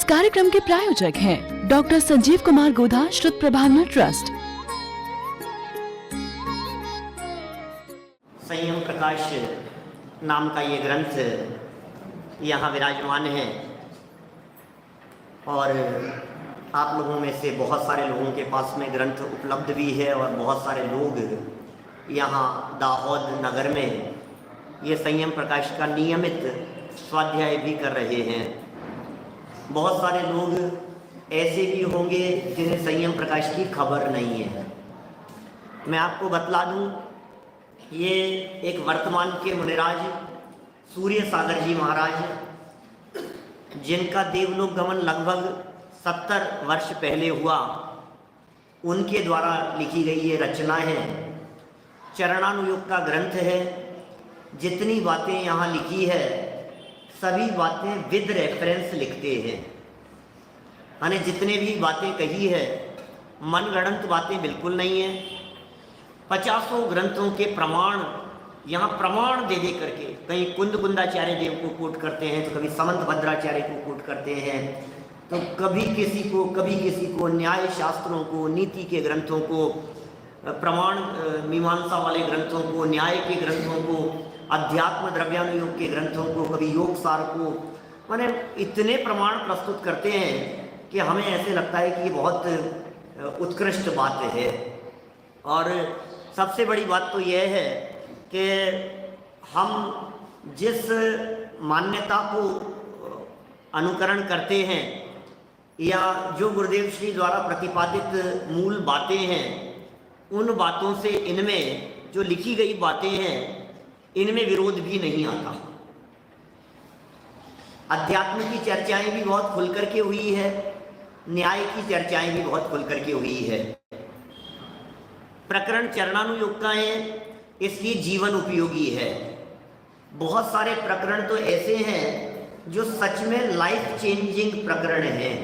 इस कार्यक्रम के प्रायोजक हैं डॉक्टर संजीव कुमार गोधा श्रुत प्रभावना ट्रस्ट। संयम प्रकाश नाम का ये ग्रंथ यहाँ विराजमान है और आप लोगों में से बहुत सारे लोगों के पास में ग्रंथ उपलब्ध भी है और बहुत सारे लोग यहाँ दाहोद नगर में ये संयम प्रकाश का नियमित स्वाध्याय भी कर रहे हैं। बहुत सारे लोग ऐसे भी होंगे जिन्हें संयम प्रकाश की खबर नहीं है। मैं आपको बतला दूं, ये एक वर्तमान के मुनिराज सूर्य सागर जी महाराज, जिनका देवलोक गमन लगभग 70 वर्ष पहले हुआ, उनके द्वारा लिखी गई ये रचना है। चरणानुयोग का ग्रंथ है। जितनी बातें यहाँ लिखी है सभी बातें विद रेफरेंस लिखते हैं, यानी जितने भी बातें कही है मनगढ़ंत बातें बिल्कुल नहीं है। 50 ग्रंथों के प्रमाण यहाँ प्रमाण दे करके, कहीं कुंद कुंदाचार्य देव को कोट करते हैं तो कभी समंत भद्राचार्य को कोट करते हैं, तो कभी किसी को न्याय शास्त्रों को, नीति के ग्रंथों को, प्रमाण मीमांसा वाले ग्रंथों को, न्याय के ग्रंथों को, अध्यात्म द्रव्यानुयोग के ग्रंथों को, कभी योग सार को, माने इतने प्रमाण प्रस्तुत करते हैं कि हमें ऐसे लगता है कि ये बहुत उत्कृष्ट बात है। और सबसे बड़ी बात तो यह है कि हम जिस मान्यता को अनुकरण करते हैं या जो गुरुदेव श्री द्वारा प्रतिपादित मूल बातें हैं, उन बातों से इनमें जो लिखी गई बातें हैं इनमें विरोध भी नहीं आता। अध्यात्म की चर्चाएं भी बहुत खुल करके हुई है, न्याय की चर्चाएं भी बहुत खुल करके हुई है। प्रकरण चरणानुयोग का है, इसलिए जीवन उपयोगी है। बहुत सारे प्रकरण तो ऐसे हैं जो सच में लाइफ चेंजिंग प्रकरण हैं।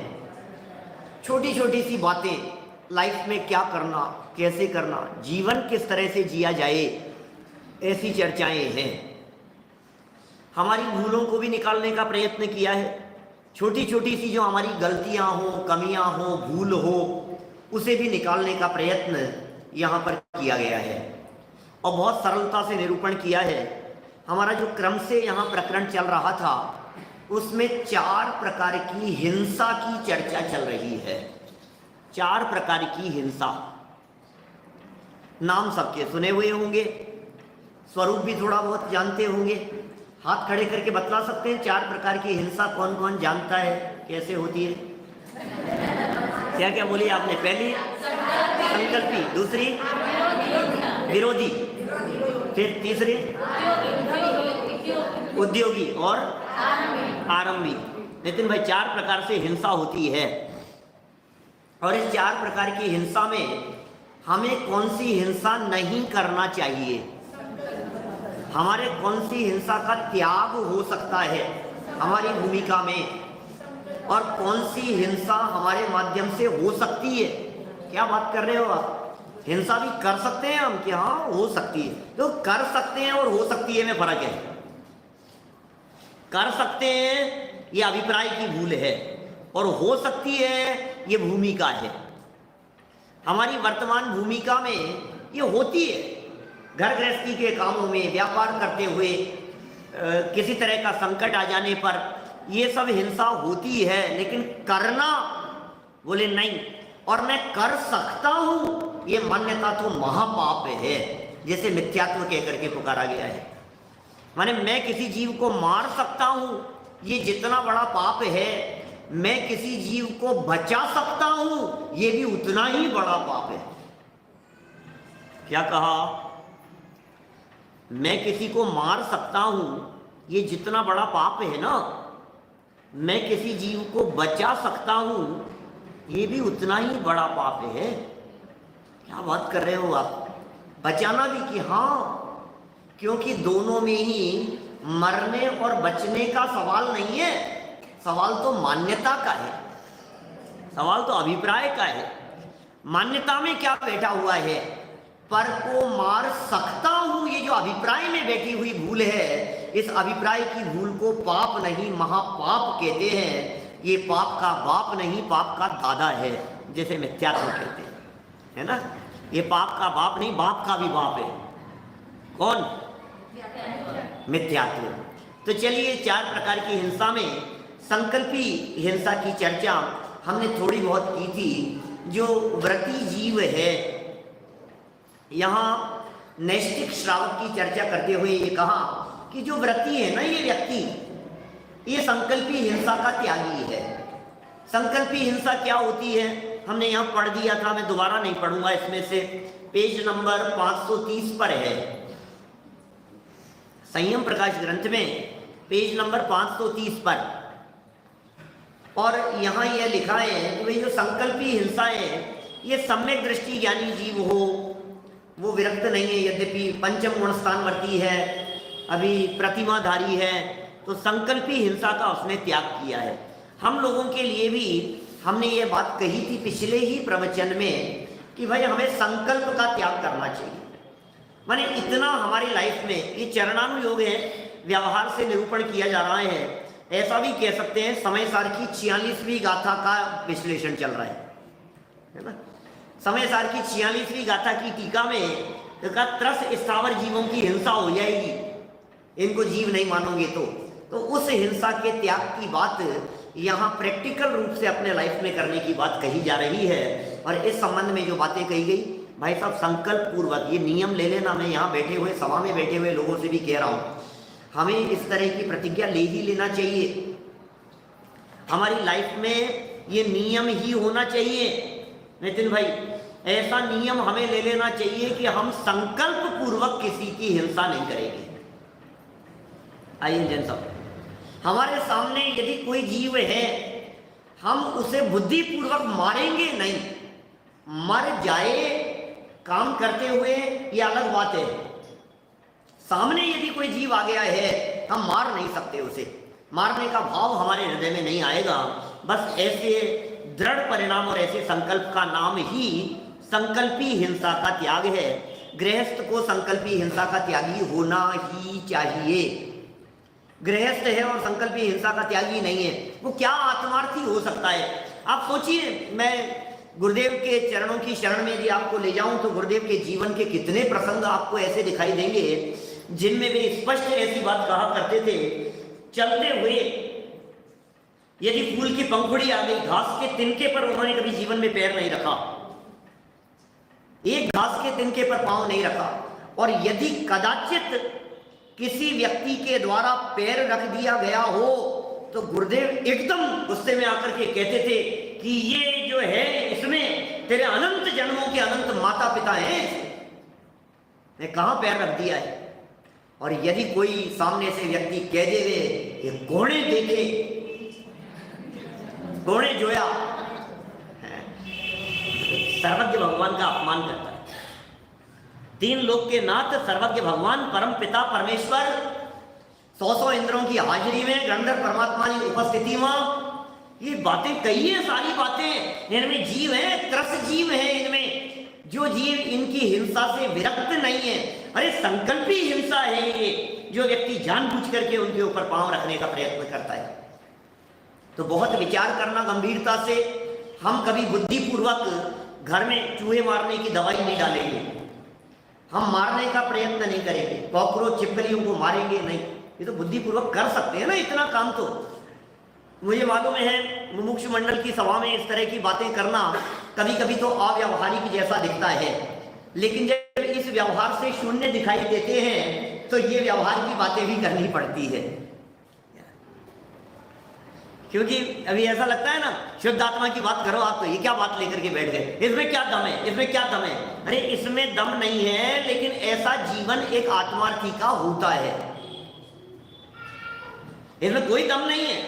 छोटी छोटी सी बातें, लाइफ में क्या करना, कैसे करना, जीवन किस तरह से जिया जाए, ऐसी चर्चाएं हैं। हमारी भूलों को भी निकालने का प्रयत्न किया है। छोटी छोटी सी जो हमारी गलतियां हो, कमियां हो, भूल हो, उसे भी निकालने का प्रयत्न यहाँ पर किया गया है और बहुत सरलता से निरूपण किया है। हमारा जो क्रम से यहाँ प्रकरण चल रहा था उसमें 4 प्रकार की हिंसा की चर्चा चल रही है। 4 प्रकार की हिंसा, नाम सबके सुने हुए होंगे, स्वरूप भी थोड़ा बहुत जानते होंगे। हाथ खड़े करके बतला सकते हैं 4 प्रकार की हिंसा कौन कौन जानता है, कैसे होती है? क्या क्या बोली आपने? पहली संकल्पी, दूसरी विरोधी, फिर तीसरी उद्योगी और आरंभी। नितिन भाई, 4 प्रकार से हिंसा होती है और इस 4 प्रकार की हिंसा में हमें कौन सी हिंसा नहीं करना चाहिए, हमारे कौन सी हिंसा का त्याग हो सकता है हमारी भूमिका में, और कौन सी हिंसा हमारे माध्यम से हो सकती है। क्या बात कर रहे हो आप? हिंसा भी कर सकते हैं हम, कि हाँ हो सकती है। तो कर सकते हैं और हो सकती है में फर्क है। कर सकते हैं ये अभिप्राय की भूल है और हो सकती है ये भूमिका है। हमारी वर्तमान भूमिका में ये होती है। घर गृहस्थी के कामों में, व्यापार करते हुए, किसी तरह का संकट आ जाने पर ये सब हिंसा होती है, लेकिन करना बोले नहीं, और मैं कर सकता हूं, ये मान्यता तो महापाप है, जैसे मिथ्यात्व कह करके पुकारा गया है। माने मैं किसी जीव को मार सकता हूं, ये जितना बड़ा पाप है, मैं किसी जीव को बचा सकता हूं, ये भी उतना ही बड़ा पाप है। क्या कहा? मैं किसी को मार सकता हूं, ये जितना बड़ा पाप है ना, मैं किसी जीव को बचा सकता हूं, ये भी उतना ही बड़ा पाप है। क्या बात कर रहे हो आप? बचाना भी, कि हाँ, क्योंकि दोनों में ही मरने और बचने का सवाल नहीं है। सवाल तो मान्यता का है, सवाल तो अभिप्राय का है। मान्यता में क्या बैठा हुआ है? पर को मार सकता हूं, ये जो अभिप्राय में बैठी हुई भूल है, इस अभिप्राय की भूल को पाप नहीं महापाप कहते हैं। ये पाप का बाप नहीं, पाप का दादा है, जैसे मिथ्यात्व कहते हैं, है ना। ये पाप का बाप नहीं, बाप का भी बाप है। कौन? मिथ्यात्व। तो चलिए, 4 प्रकार की हिंसा में संकल्पी हिंसा की चर्चा हमने थोड़ी बहुत की थी। जो व्रती जीव है, यहाँ नैष्ठिक श्रावक की चर्चा करते हुए ये कहा कि जो व्रती है ना, ये व्यक्ति, ये संकल्पी हिंसा का त्यागी है। संकल्पी हिंसा क्या होती है हमने यहाँ पढ़ दिया था, मैं दोबारा नहीं पढ़ूंगा। इसमें से पेज नंबर 530 पर है, संयम प्रकाश ग्रंथ में पेज नंबर 530 पर। और यहाँ यह लिखा है कि भाई जो संकल्पी हिंसा है, ये सम्यक दृष्टि ज्ञानी जीव हो, वो विरक्त नहीं है, यद्यपि पंचम गुण स्थानवर्ती है, अभी प्रतिमाधारी है, तो संकल्पी हिंसा का उसने त्याग किया है। हम लोगों के लिए भी हमने ये बात कही थी पिछले ही प्रवचन में कि भाई हमें संकल्प का त्याग करना चाहिए। माने इतना हमारी लाइफ में ये चरणानुयोग है, व्यवहार से निरूपण किया जा रहा है। ऐसा भी कह सकते हैं समय सार की 46वीं गाथा का विश्लेषण चल रहा है ना। समय सार की 46वीं गाथा की टीका में कहा, त्रस स्थावर जीवों की हिंसा हो जाएगी, इनको जीव नहीं मानोगे तो उस हिंसा के त्याग की बात यहाँ प्रैक्टिकल रूप से अपने लाइफ में करने की बात कही जा रही है। और इस संबंध में जो बातें कही गई, भाई साहब संकल्प पूर्वक ये नियम ले लेना। मैं यहाँ बैठे हुए सभा में बैठे हुए लोगों से भी कह रहा हूँ, हमें इस तरह की प्रतिज्ञा ले ही लेना चाहिए। हमारी लाइफ में ये नियम ही होना चाहिए। नितिन भाई, ऐसा नियम हमें ले लेना चाहिए कि हम संकल्प पूर्वक किसी की हिंसा नहीं करेंगे। आइए जैन साहब, हमारे सामने यदि कोई जीव है, हम उसे बुद्धिपूर्वक मारेंगे नहीं, मर जाए काम करते हुए, ये अलग बात है। सामने यदि कोई जीव आ गया है, हम मार नहीं सकते उसे, मारने का भाव हमारे हृदय में नहीं आएगा। बस ऐसे दृढ़ परिणाम और ऐसे संकल्प का नाम ही संकल्पी हिंसा का त्याग है। गृहस्थ को संकल्पी हिंसा का त्यागी होना ही चाहिए। गृहस्थ है और संकल्पी हिंसा का त्यागी नहीं है, वो क्या आत्मार्थी हो सकता है? आप सोचिए, मैं गुरुदेव के चरणों की शरण में यदि आपको ले जाऊं तो गुरुदेव के जीवन के कितने प्रसंग आपको ऐसे दिखाई देंगे जिनमें वे स्पष्ट ऐसी बात कहा करते थे, चलते हुए यदि फूल की पंखुड़ी आ गई, घास के तिनके पर उन्होंने कभी जीवन में पैर नहीं रखा, एक घास के तिनके पर पांव नहीं रखा। और यदि कदाचित किसी व्यक्ति के द्वारा पैर रख दिया गया हो तो गुरुदेव एकदम गुस्से में आकर के कहते थे कि ये जो है, इसमें तेरे अनंत जन्मों के अनंत माता पिता हैं, ने कहां पैर रख दिया है। और यदि कोई सामने से व्यक्ति कह देवे ये घोड़े देखे, घोड़े जोया, सर्वज्ञ भगवान का अपमान करता है। 3 लोक के नाथ सर्वज्ञ भगवान परम पिता परमेश्वर 100 इंद्रों की हाजिरी में गंधर्व परमात्मा की उपस्थिति में ये बातें कही है। सारी बातें इनमें जीव है, त्रस जीव है इनमें, जो जीव इनकी हिंसा से विरक्त नहीं है। अरे संकल्पी हिंसा है ये, जो व्यक्ति जानबूझ करके उनके ऊपर पांव रखने का प्रयत्न करता है। तो बहुत विचार करना गंभीरता से। हम कभी बुद्धिपूर्वक घर में चूहे मारने की दवाई नहीं डालेंगे, हम मारने का प्रयत्न नहीं करेंगे, कॉकरोच छिपकलियों को मारेंगे नहीं। ये तो बुद्धिपूर्वक कर सकते हैं ना इतना काम। तो मुझे मालूम है मुमुक्षु मंडल की सभा में इस तरह की बातें करना कभी कभी तो अव्यावहारिक जैसा दिखता है, लेकिन जब इस व्यवहार से शून्य दिखाई देते हैं तो ये व्यवहार की बातें भी करनी पड़ती है। क्योंकि अभी ऐसा लगता है ना, शुद्ध आत्मा की बात करो आप, तो ये क्या बात लेकर के बैठ गए, इसमें क्या दम है, इसमें क्या दम है? अरे इसमें दम नहीं है, लेकिन ऐसा जीवन एक आत्मार्थी का होता है, इसमें कोई दम नहीं है।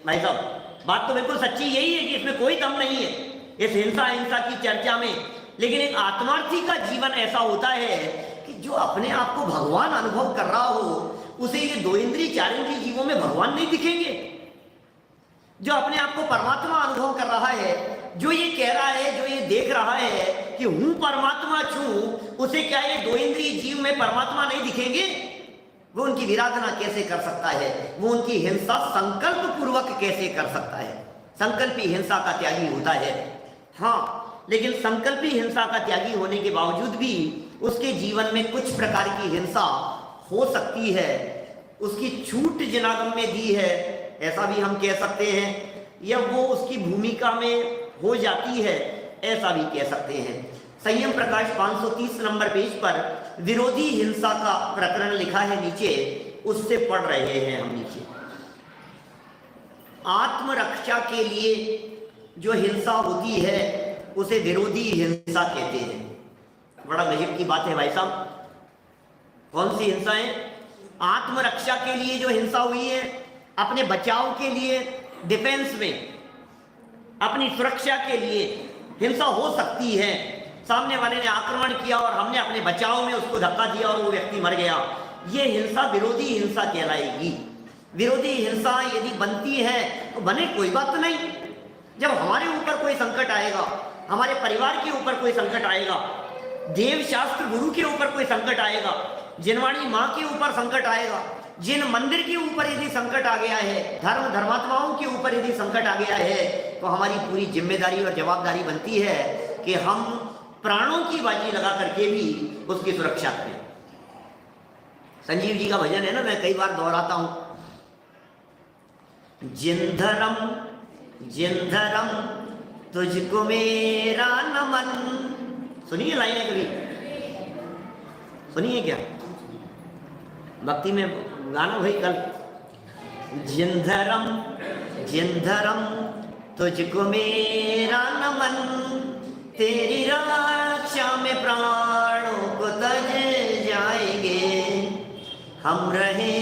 भाई साहब, बात तो बिल्कुल सच्ची यही है कि इसमें कोई दम नहीं है इस हिंसा की चर्चा में। लेकिन एक आत्मार्थी का जीवन ऐसा होता है कि जो अपने आप को भगवान अनुभव कर रहा हो, उसे ये 2 इंद्रिय 4 इंद्रिय जीवों में भगवान नहीं दिखेंगे। जो अपने आप को परमात्मा अनुभव कर रहा है, जो ये कह रहा है, जो ये देख रहा है कि हूं परमात्मा छू, उसे क्या ये 2 इंद्रिय जीव में परमात्मा नहीं दिखेंगे? वो उनकी विराधना कैसे कर सकता है? वो उनकी हिंसा संकल्प पूर्वक कैसे कर सकता है? संकल्पी हिंसा का त्यागी होता है। हाँ, लेकिन संकल्पी हिंसा का त्यागी होने के बावजूद भी उसके जीवन में कुछ प्रकार की हिंसा हो सकती है, उसकी छूट जनागम में दी है, ऐसा भी हम कह सकते हैं, या वो उसकी भूमिका में हो जाती है, ऐसा भी कह सकते हैं। संयम प्रकाश 530 नंबर पेज पर विरोधी हिंसा का प्रकरण लिखा है नीचे, उससे पढ़ रहे हैं हम नीचे। आत्मरक्षा के लिए जो हिंसा होती है उसे विरोधी हिंसा कहते हैं। बड़ा गजब की बात है भाई साहब। कौन सी हिंसा है? आत्मरक्षा के लिए जो हिंसा हुई है, अपने बचाव के लिए, डिफेंस में, अपनी सुरक्षा के लिए हिंसा हो सकती है। सामने वाले ने आक्रमण किया और हमने अपने बचाव में उसको धक्का दिया और वो व्यक्ति मर गया, ये हिंसा विरोधी हिंसा कहलाएगी। विरोधी हिंसा यदि बनती है तो बने, कोई बात नहीं। जब हमारे ऊपर कोई संकट आएगा, हमारे परिवार के ऊपर कोई संकट आएगा, देव शास्त्र गुरु के ऊपर कोई संकट आएगा, जिनवाणी माँ के ऊपर संकट आएगा, जिन मंदिर के ऊपर यदि संकट आ गया है, धर्मात्माओं के ऊपर यदि संकट आ गया है, तो हमारी पूरी जिम्मेदारी और जवाबदारी बनती है कि हम प्राणों की बाजी लगा करके भी उसकी सुरक्षा करें। संजीव जी का भजन है ना, मैं कई बार दोहराता हूं, जिंधरम तुझको मेरा नमन। सुनिए लाइनें कभी, सुनिए क्या भक्ति में गाना भाई कल। जिंधरम तुझको मेरा नमन, तेरी रक्षा में प्राणों को तज जाएंगे, हम रहे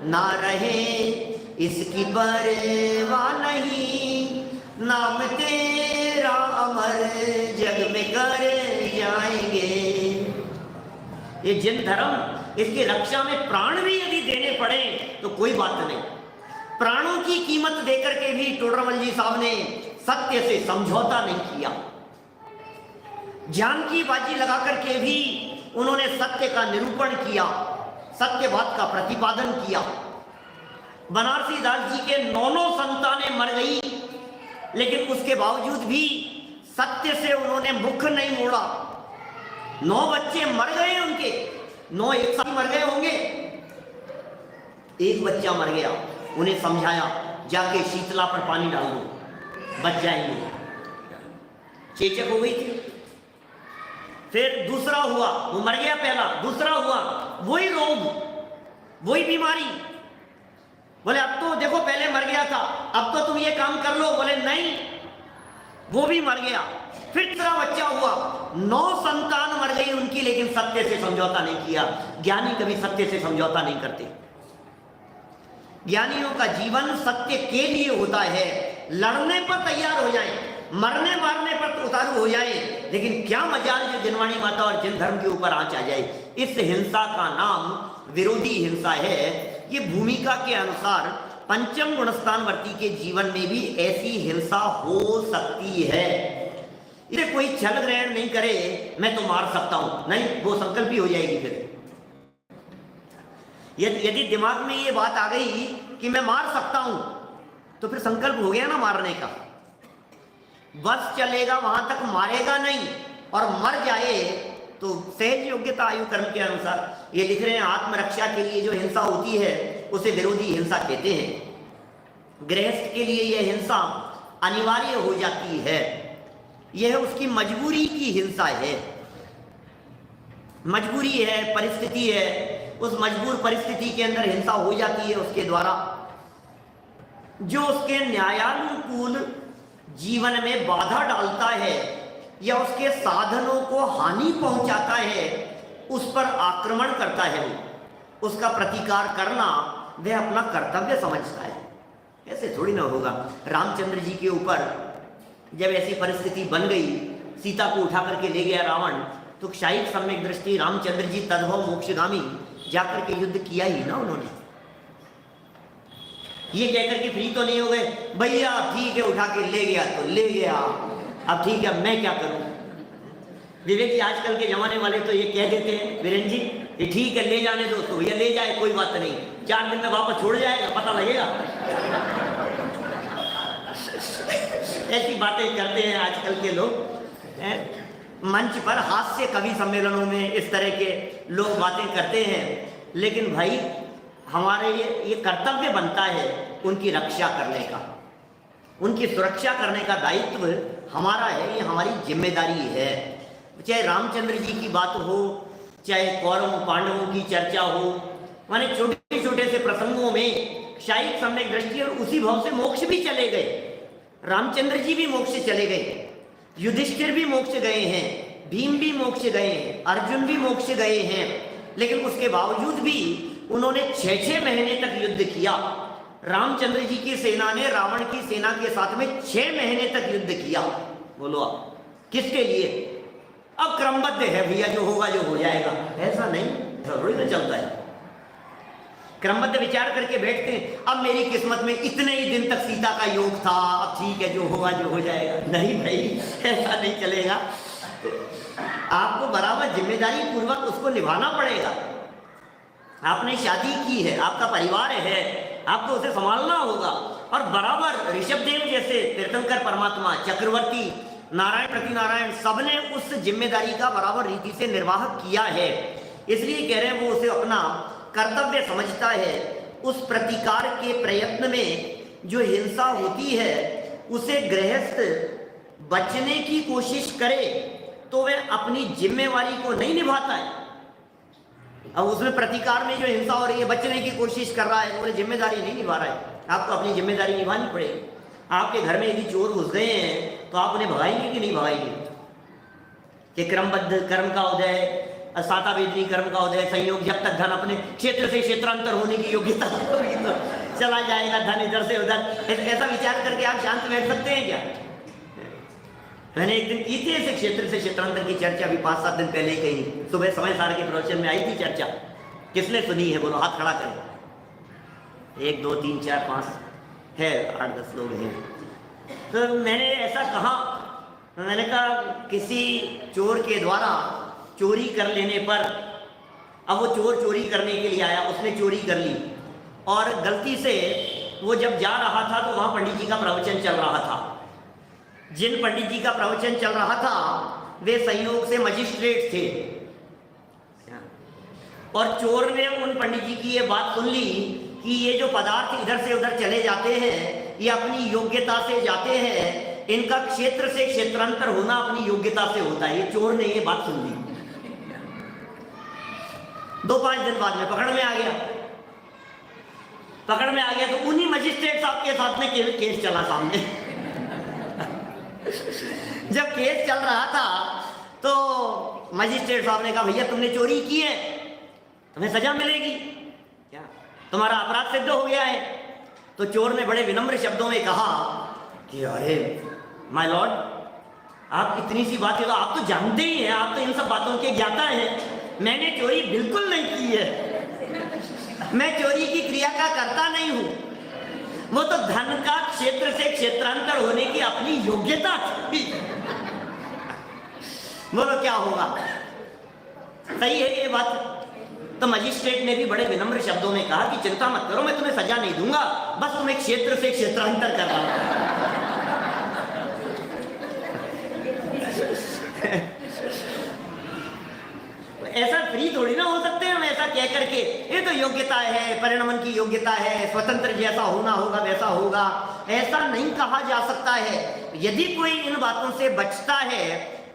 ना रहे इसकी परवाह नहीं, नाम तेरा अमर जग में कर जाएंगे। ये जिन धर्म, इसकी रक्षा में प्राण भी यदि देने पड़े तो कोई बात नहीं। प्राणों की कीमत देकर के भी टोडरमल जी साहब ने सत्य से समझौता नहीं किया। जान की बाजी लगा करके भी उन्होंने सत्य का निरूपण किया, सत्य बात का प्रतिपादन किया। बनारसी दास जी के 9 संतानें मर गई, लेकिन उसके बावजूद भी सत्य से उन्होंने मुख नहीं मोड़ा। 9 बच्चे मर गए उनके, 9 एक साथ मर गए होंगे, एक बच्चा मर गया, उन्हें समझाया जाके शीतला पर पानी डाल दो, बच जाएंगे। चेचक हो गई थी। फिर दूसरा हुआ, वो मर गया पहला, दूसरा हुआ, वही रोग, वही बीमारी। बोले अब तो देखो पहले मर गया था, अब तो तुम ये काम कर लो। बोले नहीं, वो भी मर गया। फिर तीसरा बच्चा हुआ, 9 संतान मर गई उनकी, लेकिन सत्य से समझौता नहीं किया। ज्ञानी कभी सत्य से समझौता नहीं करते। ज्ञानियों का जीवन सत्य के लिए होता है। लड़ने पर तैयार हो जाए, मरने मारने पर तो उतारू हो जाए, लेकिन क्या मजाल जो जिनवाणी माता और जिन धर्म के ऊपर आंच आ जाए। इस हिंसा का नाम विरोधी हिंसा है। ये भूमिका के अनुसार पंचम गुणस्थानवर्ती के जीवन में भी ऐसी हिंसा हो सकती है। इसे कोई छल ग्रहण नहीं करे, मैं तो मार सकता हूं, नहीं, वो संकल्पी हो जाएगी। फिर यदि दिमाग में ये बात आ गई कि मैं मार सकता हूं, तो फिर संकल्प हो गया ना मारने का। बस चलेगा, वहां तक मारेगा नहीं, और मर जाए तो सहज योग्यता आयु कर्म के अनुसार। ये लिख रहे हैं आत्मरक्षा के लिए जो हिंसा होती है उसे विरोधी हिंसा कहते हैं। गृहस्थ के लिए यह हिंसा अनिवार्य हो जाती है, यह उसकी मजबूरी की हिंसा है। मजबूरी है, परिस्थिति है, उस मजबूर परिस्थिति के अंदर हिंसा हो जाती है उसके द्वारा। जो उसके न्यायानुकूल जीवन में बाधा डालता है या उसके साधनों को हानि पहुंचाता है, उस पर आक्रमण करता है, उसका प्रतिकार करना वह अपना कर्तव्य समझता है। ऐसे थोड़ी ना होगा। रामचंद्र जी के ऊपर जब ऐसी परिस्थिति बन गई, सीता को उठा करके ले गया रावण, तो शायद सम्यक दृष्टि रामचंद्र जी तद्भव मोक्षगामी जाकर के युद्ध किया ही ना उन्होंने। ये कहकर के फ्री तो नहीं हो गए, भैया ठीक है उठा के ले गया तो ले गया, अब ठीक है मैं क्या करूं। विवेक जी आजकल के जमाने वाले तो ये कह देते हैं, वीरेंद्र जी ये ठीक है ले जाने दो, तो भैया ले जाए कोई बात नहीं, 4 दिन में वापस छोड़ जाएगा, पता लगेगा। ऐसी बातें करते हैं आजकल के लोग। मंच पर हास्य कवि सम्मेलनों में इस तरह के लोग बातें करते हैं, लेकिन भाई हमारे ये कर्तव्य बनता है उनकी रक्षा करने का, उनकी सुरक्षा करने का दायित्व हमारा है, ये हमारी जिम्मेदारी है। चाहे रामचंद्र जी की बात हो, चाहे कौरव पांडवों की चर्चा हो, माने छोटे छोटे से प्रसंगों में शायद सम्यक दृष्टि और उसी भाव से मोक्ष भी चले गए। रामचंद्र जी भी मोक्ष चले गए, युधिष्ठिर भी मोक्ष गए हैं, भीम भी मोक्ष गए हैं, अर्जुन भी मोक्ष गए हैं, लेकिन उसके बावजूद भी उन्होंने 6-6 महीने तक युद्ध किया। रामचंद्र जी की सेना ने रावण की सेना के साथ में 6 महीने तक युद्ध किया। बोलो आप किसके लिए? अब क्रमबद्ध है भैया, जो होगा जो हो जाएगा, ऐसा नहीं, जरूरी ना चलता है। क्रमबद्ध विचार करके बैठते हैं, अब मेरी किस्मत में इतने ही दिन तक सीता का योग था, अब ठीक है जो होगा जो हो जाएगा। नहीं भाई, ऐसा नहीं चलेगा। आपको बराबर जिम्मेदारी पूर्वक उसको निभाना पड़ेगा। आपने शादी की है, आपका परिवार है, आपको उसे संभालना होगा। और बराबर ऋषभदेव जैसे तीर्थंकर परमात्मा, चक्रवर्ती, नारायण प्रति नारायण, सबने उस जिम्मेदारी का बराबर रीति से निर्वाह किया है। इसलिए कह रहे हैं वो उसे अपना कर्तव्य समझता है। उस प्रतिकार के प्रयत्न में जो हिंसा होती है उसे गृहस्थ बचने की कोशिश करे तो वह अपनी जिम्मेवारी को नहीं निभाता है। अब उसमें प्रतिकार में जो हिंसा हो रही है, बचने की कोशिश कर रहा है, वो जिम्मेदारी नहीं निभा रहा है। आपको अपनी जिम्मेदारी निभानी पड़ेगी। आपके घर में यदि चोर घुस गए हैं तो आप उन्हें भगाएंगे कि नहीं भगाएंगे? कि क्रमबद्ध कर्म का उदय, साता वेदनी कर्म का उदय, संयोग, जब तक धन अपने क्षेत्र से क्षेत्रांतर होने की योग्यता होगी तो चला जाएगा धन इधर से उधर। ऐसा विचार करके आप शांत बैठ सकते हैं क्या? मैंने एक दिन की थी ऐसे क्षेत्र से क्षेत्रांतर की चर्चा, अभी 5-7 दिन पहले कही, सुबह समय सार के प्रवचन में आई थी चर्चा। किसने सुनी है? बोलो, हाथ खड़ा करें। 1 2 3 4 5 है, 8-10 लोग हैं। तो मैंने ऐसा कहा, मैंने कहा किसी चोर के द्वारा चोरी कर लेने पर, अब वो चोर चोरी करने के लिए आया, उसने चोरी कर ली और गलती से वो जब जा रहा था तो वहां पंडित जी का प्रवचन चल रहा था। जिन पंडित जी का प्रवचन चल रहा था वे संयोग से मजिस्ट्रेट थे और चोर ने उन पंडित जी की ये बात सुन ली कि ये जो पदार्थ इधर से उधर चले जाते हैं ये अपनी योग्यता से जाते हैं, इनका क्षेत्र से क्षेत्रांतर होना अपनी योग्यता से होता है। ये चोर ने ये बात सुन ली। 2-5 दिन बाद में पकड़ में आ गया। पकड़ में आ गया तो उन्हीं मजिस्ट्रेट साहब के साथ में केस चला सामने। जब केस चल रहा था तो मजिस्ट्रेट साहब ने कहा, भैया तुमने चोरी की है, तुम्हें सजा मिलेगी क्या, तुम्हारा अपराध सिद्ध हो गया है। तो चोर ने बड़े विनम्र शब्दों में कहा कि अरे माय लॉर्ड, आप इतनी सी बात है तो आप तो जानते ही हैं, आप तो इन सब बातों के ज्ञाता हैं। मैंने चोरी बिल्कुल नहीं की है, मैं चोरी की क्रिया का करता नहीं हूं। वो तो धन का क्षेत्र से क्षेत्रांतर होने की अपनी योग्यता थी। बोलो क्या होगा? सही है ये बात? तो मजिस्ट्रेट ने भी बड़े विनम्र शब्दों में कहा कि चिंता मत करो, मैं तुम्हें सजा नहीं दूंगा, बस तुम एक क्षेत्र से क्षेत्रांतर कर रहा हो। ऐसा फ्री थोड़ी ना हो सकते हैं हम ऐसा कह करके, ये तो योग्यता है, परिणमन की योग्यता है, स्वतंत्र जैसा होना होगा वैसा होगा, ऐसा नहीं कहा जा सकता है। यदि कोई इन बातों से बचता है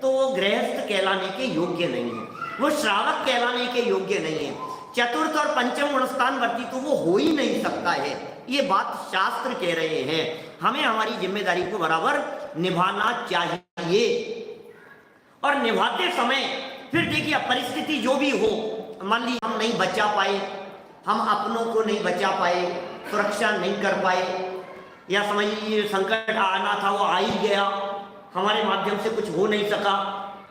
तो वो गृहस्थ कहलाने के योग्य नहीं है, वो श्रावक कहलाने के योग्य नहीं है, चतुर्थ और पंचम गुणस्थान वर्ती तो वो हो ही नहीं सकता है। ये बात शास्त्र कह रहे हैं। हमें हमारी जिम्मेदारी को बराबर निभाना चाहिए और निभाते समय फिर देखिए परिस्थिति जो भी हो, मान लीजिए हम नहीं बचा पाए, हम अपनों को नहीं बचा पाए, सुरक्षा नहीं कर पाए, या समझ लीजिए संकट आना था वो आ ही गया, हमारे माध्यम से कुछ हो नहीं सका,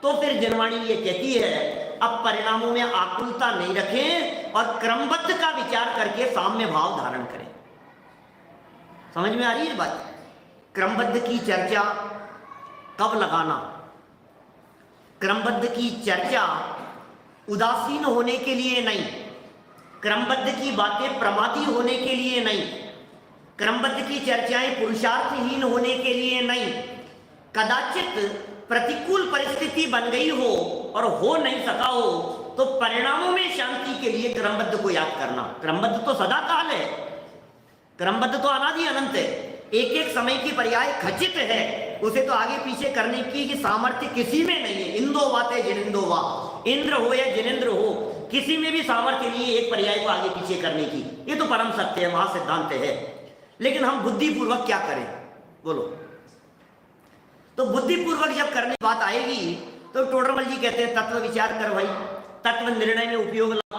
तो फिर जनवाणी ये कहती है अब परिणामों में आकुलता नहीं रखें और क्रमबद्ध का विचार करके साम्य भाव धारण करें। समझ में आ रही है बात? क्रमबद्ध की चर्चा कब लगाना? क्रमबद्ध की चर्चा उदासीन होने के लिए नहीं, क्रमबद्ध की बातें प्रमादी होने के लिए नहीं, क्रमबद्ध की चर्चाएं पुरुषार्थहीन होने के लिए नहीं, कदाचित प्रतिकूल परिस्थिति बन गई हो और हो नहीं सका हो तो परिणामों में शांति के लिए क्रमबद्ध को याद करना। क्रमबद्ध तो सदा काल है, क्रमबद्ध तो अनादि अनंत है, एक एक समय की पर्याय खचित है, उसे तो आगे पीछे करने की सामर्थ्य किसी में नहीं है। इंदो वाते जिनेंदो वा, इंद्र हो या जिनेंद्र हो, किसी में भी सामर्थ्य नहीं है एक पर्याय को आगे पीछे करने की। ये तो परम सत्य है, महासिद्धांत है। लेकिन हम बुद्धिपूर्वक क्या करें, बोलो? तो बुद्धिपूर्वक जब करने की बात आएगी तो टोडरमल जी कहते हैं तत्व विचार कर भाई, तत्व निर्णय में उपयोग ला।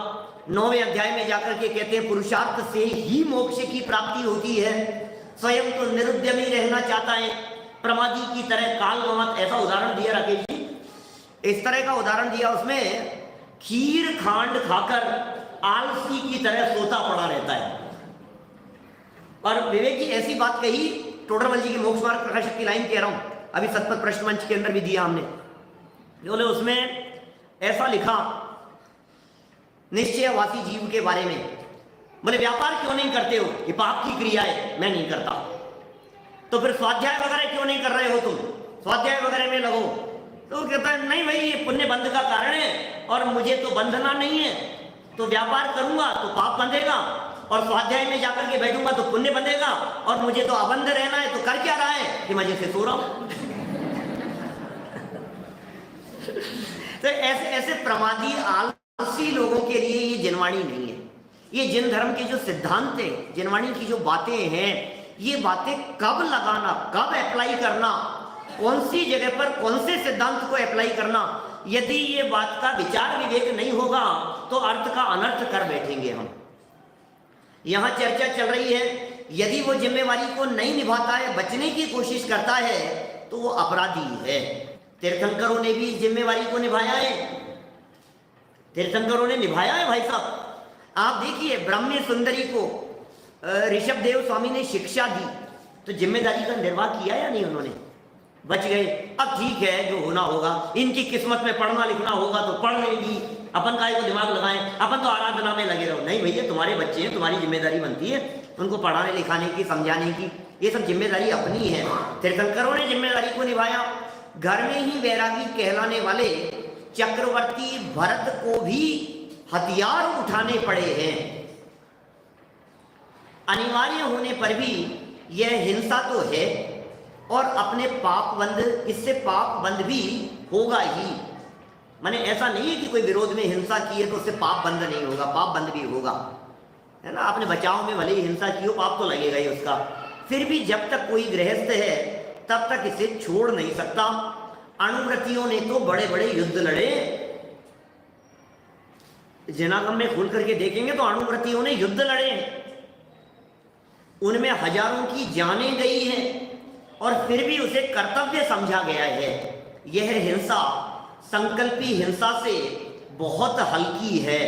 9वें अध्याय में जाकर के कहते हैं पुरुषार्थ से ही मोक्ष की प्राप्ति होती है। स्वयं तो निरुद्यमी रहना चाहता है, प्रमादी की तरह काल मत। ऐसा उदाहरण दिया राकेश जी, इस तरह का उदाहरण दिया उसमें, खीर खांड खाकर आलसी की तरह सोता पड़ा रहता है। और विवेक जी ऐसी बात कही, टोडरमल जी की मोक्ष मार्ग प्रकाशक की लाइन कह रहा हूं, अभी सतपथ प्रश्न मंच के अंदर भी दिया हमने। बोले उसमें ऐसा लिखा निश्चयवासी जीव के बारे में, बोले व्यापार क्यों नहीं करते हो? कि पाप की क्रिया है, मैं नहीं करता। तो फिर स्वाध्याय वगैरह क्यों नहीं कर रहे हो तुम? स्वाध्याय वगैरह में लगो। तो कहता है नहीं भाई, ये पुण्य बंध का कारण है और मुझे तो बंधना नहीं है, तो व्यापार करूंगा तो पाप बंधेगा, और स्वाध्याय में जाकर के बैठूंगा तो पुण्य बंधेगा, और मुझे तो अबंध रहना है, तो कर क्या रहा है कि मजे से सो रहा हूं। तो ऐसे ऐसे प्रमादी आलसी लोगों के लिए ये जिनवाणी नहीं है। ये जिन धर्म के जो सिद्धांत है, जिनवाणी की जो बातें हैं, ये बातें कब लगाना, कब अप्लाई करना, कौन सी जगह पर कौन से सिद्धांत को अप्लाई करना, यदि ये बात का विचार विवेक नहीं होगा तो अर्थ का अनर्थ कर बैठेंगे हम। यहां चर्चा चल रही है, यदि वो जिम्मेवारी को नहीं निभाता है, बचने की कोशिश करता है, तो वो अपराधी है। तीर्थंकरों ने भी जिम्मेवारी को निभाया है, तीर्थंकरों ने निभाया है भाई साहब। आप देखिए ब्रह्म सुंदरी को ऋषभ देव स्वामी ने शिक्षा दी, तो जिम्मेदारी का निर्वाह किया या नहीं उन्होंने? बच गए। अब ठीक है, जो होना होगा, इनकी किस्मत में पढ़ना लिखना होगा तो पढ़ लेंगी, अपन काय को दिमाग लगाएं, अपन तो आराधना में लगे रहो। नहीं भैया, तुम्हारे बच्चे हैं, तुम्हारी जिम्मेदारी बनती है उनको पढ़ाने लिखाने की, समझाने की, ये सब जिम्मेदारी अपनी है। तीर्थंकरों ने जिम्मेदारी को निभाया। घर में ही वैरागी कहलाने वाले चक्रवर्ती भरत को भी हथियार उठाने पड़े हैं। अनिवार्य होने पर भी यह हिंसा तो है, और अपने पाप बंध, इससे पाप बंध भी होगा ही। माने ऐसा नहीं है कि कोई विरोध में हिंसा की है तो उससे पाप बंध नहीं होगा, पाप बंध भी होगा, है ना। आपने बचाव में भले ही हिंसा की हो, पाप तो लगेगा ही उसका। फिर भी जब तक कोई गृहस्थ है तब तक इसे छोड़ नहीं सकता। अणुव्रतियों ने तो बड़े बड़े युद्ध लड़े, जनागम में खोल करके देखेंगे तो अणुव्रतियों ने युद्ध लड़े, उनमें हजारों की जानें गई हैं, और फिर भी उसे कर्तव्य समझा गया है। यह हिंसा संकल्पी हिंसा से बहुत हल्की है,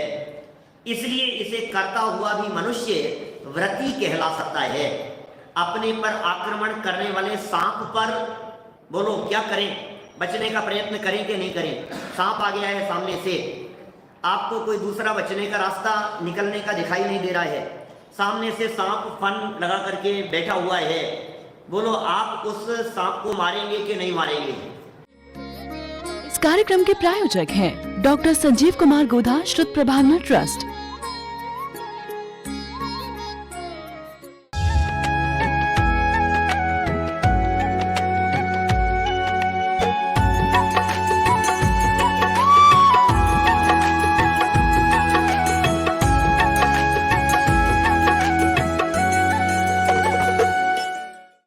इसलिए इसे करता हुआ भी मनुष्य व्रती कहला सकता है। अपने पर आक्रमण करने वाले सांप पर बोलो क्या करें, बचने का प्रयत्न करें कि नहीं करें? सांप आ गया है सामने से, आपको कोई दूसरा बचने का रास्ता निकलने का दिखाई नहीं दे रहा है, सामने से सांप फन लगा करके बैठा हुआ है, बोलो आप उस सांप को मारेंगे कि नहीं मारेंगे? इस कार्यक्रम के प्रायोजक हैं डॉक्टर संजीव कुमार गोधा, श्रुत प्रभावना ट्रस्ट।